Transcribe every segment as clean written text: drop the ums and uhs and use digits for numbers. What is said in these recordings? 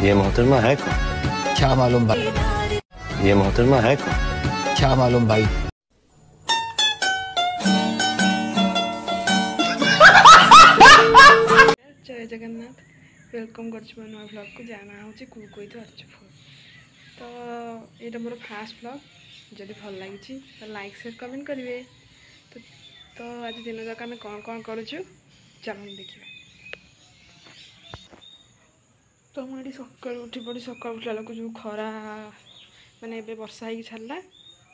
ये मोहतरमा है कौन? क्या मालूम भाई। ये मोहतरमा है कौन? क्या मालूम भाई। जय जगन्नाथ वेलकम कर नुआ ब्लॉग को जाना हूँ कोई तो अर्चफोर तो ये मोर फास्ट ब्लॉग जदि भल लगी तो लाइक शेयर कमेंट करेंगे। तो आज दिन जाक आम कौन कौन करुचु चलो देखिए। तो मुझे सका उठी पड़ी सका उठला लोक जो खरा माने ए वर्षा हो छाड़ा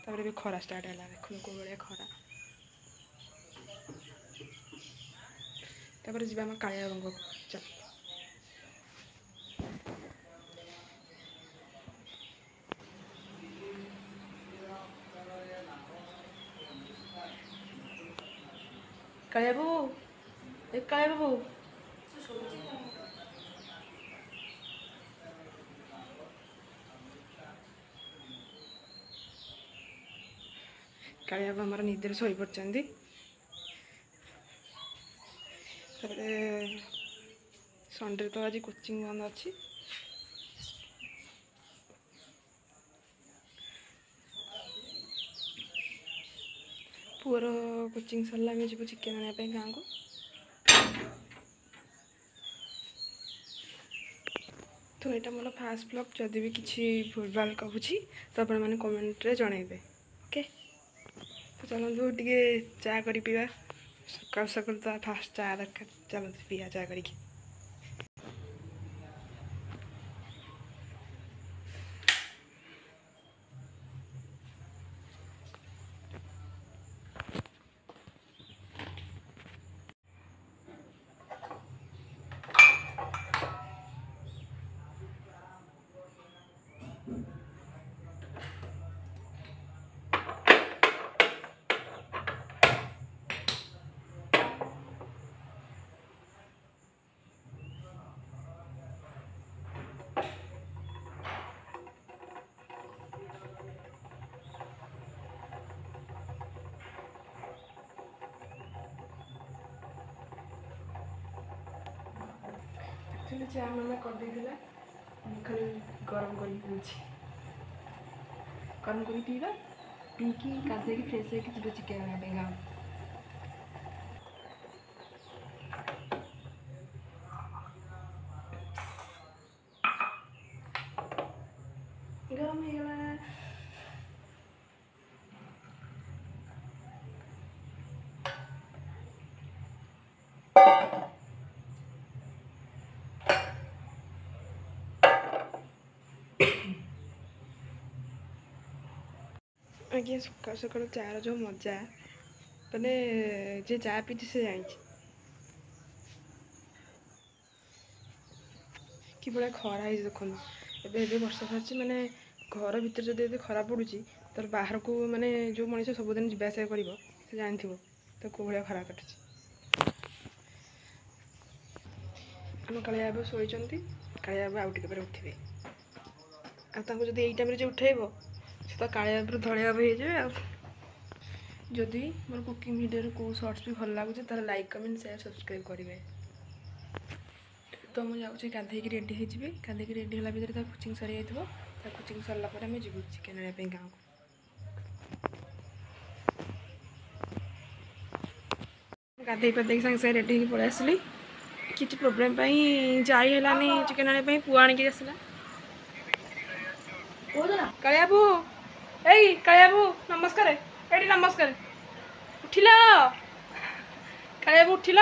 तापर खरा स्टार्ट है देखो कौ भाया खरा तापर जी आम कालिया रंग चल कालिया बाबू एक कालिया बाबू कालिया बाबू आमर निदे शोई पड़ते संडे तो आज कोचिंग बंद अच्छी पुअर कोचिंग सरला जी चिकेन आने गाँव को तो यहाँ मोर फास्ट ब्लॉग जदि भी किसी भूल भाल कहूँ तो आप कमेंट रे जनइबे ओके। तो चलते टे चा कर पीवा सकाल सकाल तो फास्ट चा दरकार चलते पीवा चा कर। एक्चुअली चा मामा कर खाली गरम कर गरम कर पीवा पीकी गाधे फ्रेश हो चिकेन आने गाँव गरम हो गला आज्ञा सका सका चार जो मजा मैंने जे चा पीछे से जानी कि भाया खरा है देखो ए वर्षा छाड़ी माने घर भर जब खरा पड़ू तो बाहर को माने जो मनीष सबुदिन जावास कर जानी तो कौ भाया खरा काटुची आम कालिया बाबू शोई कालिया बाबू आउ टे उठे आदि यही टाइम जो उठेब से तो कालिया बाबू धलिया बाबू हो जदि मोर कुकिंग वीडियो को शॉर्ट्स भी भल लगुच तो लाइक कमेंट शेयर सब्सक्राइब करेंगे। तो मुझे जाऊँगी गाधे रेडी हो गाधे रेडी होला भर कोचिंग सरी जाइए कोचिंग सरला आम जीव चिकेन आने गाँव को गाधे पाधे सागे सागे रेडी हो पलि आसली किसी प्रोब्लेम जानी चिकेन आने पुआ आणिक आसला कालिया बाबू ए कालिया बाबू नमस्कार एटी नमस्कार उठिल कालिया बाबू उठिल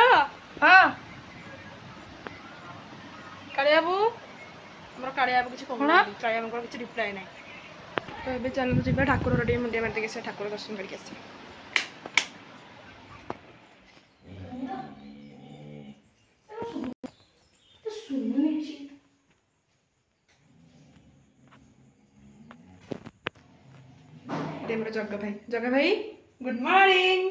हाँ कालिया बाबू मोर कालिया बाबू किसी कहना कालिया बाबू किसी रिप्लाई ना तो ये चलते जी ठाकुर टे मुंडिया मार आस ठाकुर दर्शन करके आस जगा भाई गुड मॉर्निंग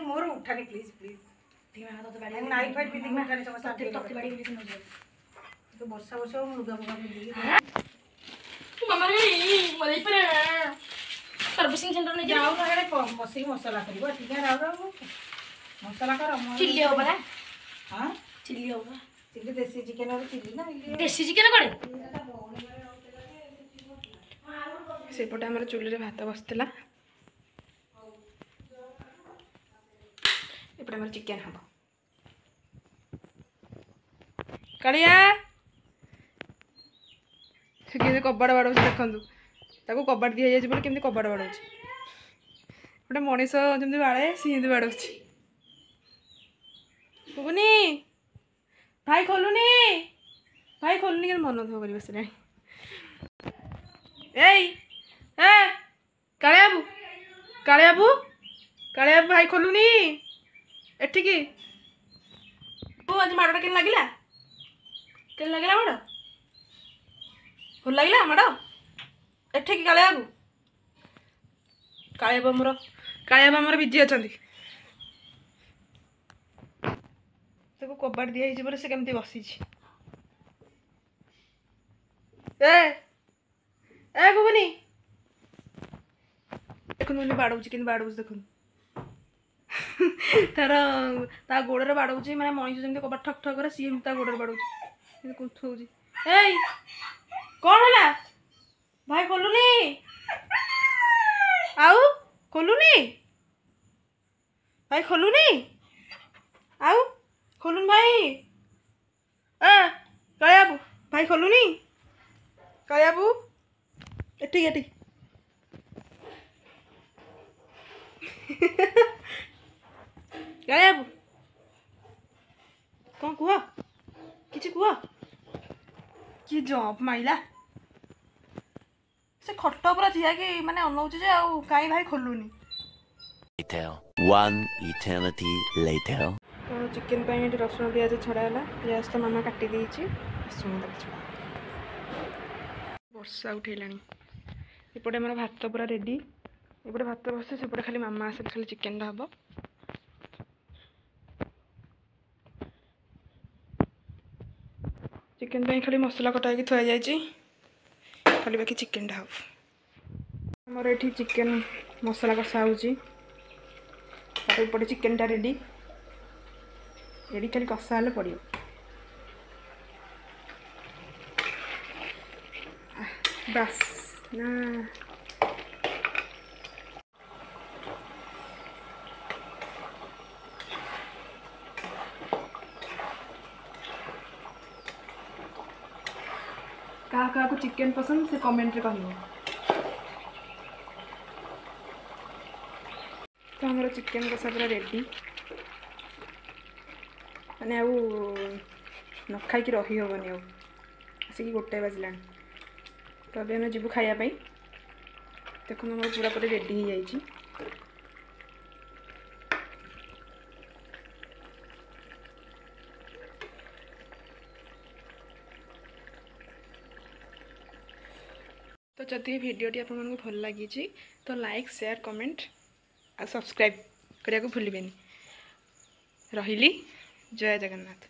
मोर उठानी प्लीज प्लीज नाइट फाइट भी उठानी समस्त तो वर्षा वर्षा लुगा फुगा पिंधिकी सर्विसिंग सेंटर नहीं जाओ ना हेडे मसी मसला करिबो ठीक है राव मसला कर चिल्ली हो बरा हां चिल्ली होगा चिल्ली देसी चिकन और चिल्ली ना देसी चिकन कड़े सेपटे आमर चुली भात बसला एपटे आमर चिकेन हम कालिया से कबाड़ बाड़ो देखु कबाड़ दी जाए बोले केमती कबाड़ बाड़ो गोटे मनीष जमी बाड़े सी बाड़ो बुनी भाई खोलुनी के मन दुख कर बस काले बाबू भाई खोलुनी एठिकी आज माड़ा के लगे माड़ भल लगे माड़ एठिकी काले बाबू मोर बिजी अच्छा कबाड़ दिखाई बोले से केमती बसी गुबनी देखुन बाड़ौची कि बाड़ौची देखुन तार ता गोड़े बाड़ौची मैंने मनीष जमी कबाड़ ठक ठक करे सी गोड़े बाड़ौची कुथौची कौन है भाई खोलुनी आउ खोलुनी भाई खोलुनी आउ खोलुन भाई काले बाबू भाई खोलुनी काले बाबू एठी एठी काले बाबू कौन कुह किसी कुह कि जंप माइला से खट पूरा थिया कि माने अनौची जे आ काई भाई खोलुनी One eternity later. तो चिकेन पे रसुण प्याज छड़ाला प्याज तो मामा काटी देछि रसुण छड़ा वर्षा उठेला एपटे मोर भात पूरा रेडी एपटे भात बस सेपटे खाली मामा आसे खाली चिकेन हम चिकेन पे खाली मसला कटा थुआ जाइए खाली बाकी चिकेन हम मोर ये चिकेन मसला कषा होपटे चिकेन टा रेडी एडी खाली कषा हेल्ले पड़ो बस ना क्या चिकेन पसंद से कमेंट रे कहलो तो हमारा चिकेन कषा पूरा रेडी मैंने आउ न खाई रही हेनी आसिक 1 बजला तो अभी आम जीवु खायापाई देखो मोर पूरा पूरी रेडी हो जाइए तो जदि भिडटी आपको भल लगी तो लाइक शेयर कमेंट आ सब्सक्राइब करने को भूलें रही जय जगन्नाथ।